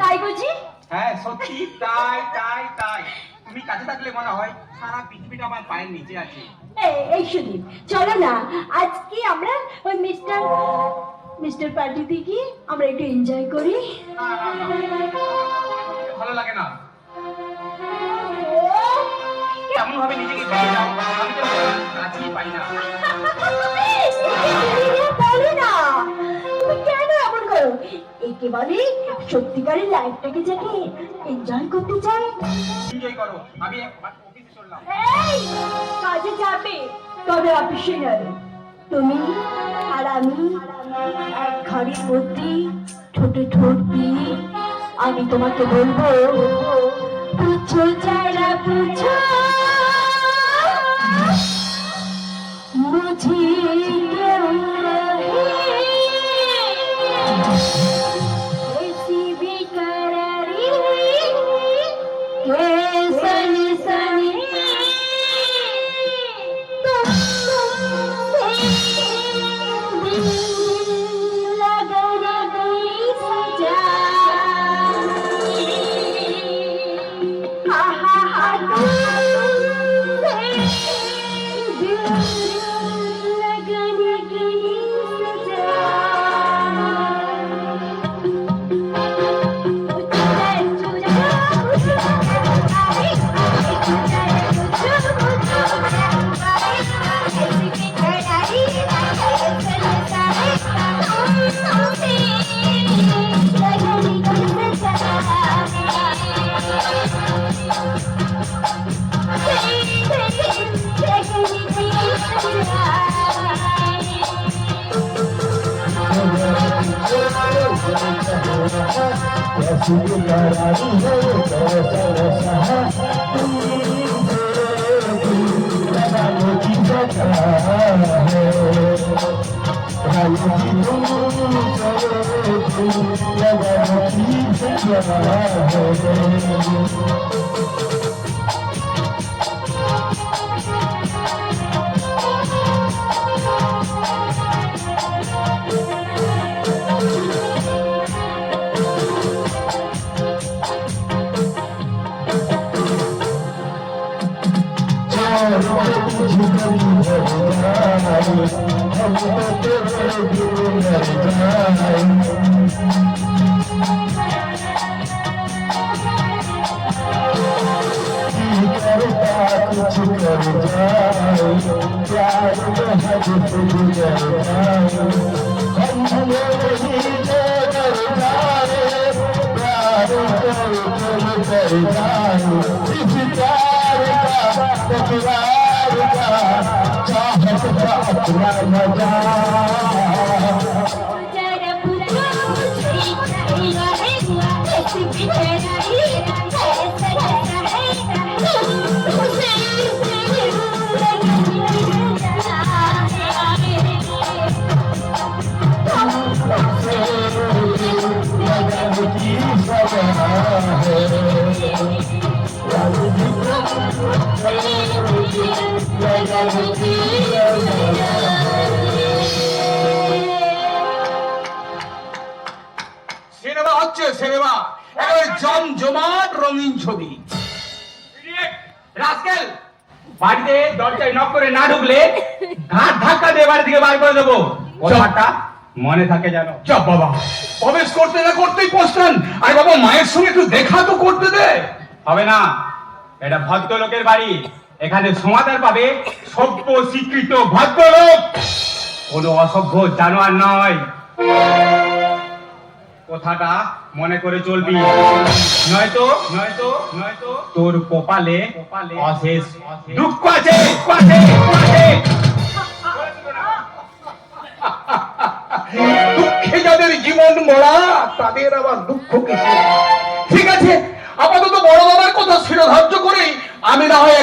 তাই বুঝি? হ্যাঁ সত্যি তাই তাই তাই। তুমি কাছে থাকলে মনে হয় সারা পৃথিবীটা আমার পায়ের নিচে আছে। এই সুদীপ, চলো না আজকে আমরা ওই মিস্টার পার্টিতে গিয়ে আমরা একটু এনজয় করি। না, না, না, ভালো লাগে না। এমন ভাবে নিজেকে দিয়ে দাও, আমি তো কাছেই পাই না। বলো না, তুমি কেন এমন করো? একেবারে সত্যিকারের লাইফটাকে যাকে এনজয় করতে চাই। এনজয় করো, আমি অফিসে চললাম। এই কাজে যাবে, তবে অফিসে নয়। তুমি আর আমি এক ঘরের মধ্যে ঠোঁটে ঠোঁট দিয়ে আমি তোমাকে বলবো, পুছো যারা পুছো মুঝে क्यों ऐसी बेकरारी के सनसनी तुमसे दिल लगने की सजा। हा हा हा तुमसे दिल लगने की सजा। সিনেমা হচ্ছে সিনেমা, একেবারে জমজমাট রঙিন ছবি। রাস্কেল, বাড়িতে দরজায় নক করে না ঢুকলে ঘাট ধাক্কা দিয়ে বাড়ি থেকে বার করে দেবো। কথাটা মনে থাকে জানো? চাপ বাবা, প্রবেশ করতে না করতেই পোস্টান। আরে বাবা, মায়ের সঙ্গে একটু দেখা তো করতে দে। হবে না, এটা ভদ্রলোকের বাড়ি। এখানে সমাধান পাবে সভ্য স্বীকৃত ভদ্রলোক, কোনো অসভ্য জানোয়ার নয়। কথাটা মনে করে চলবি, নয়তো নয়তো নয়তো তোর কপালে অশেষ দুঃখ আছে। দুঃখে যাদের জীবন মরা, তাদের আবার দুঃখ কিসে? ঠিক আছে, আপাতত বড় বাবার কথা শিরোধার্য করেই আমি না হয়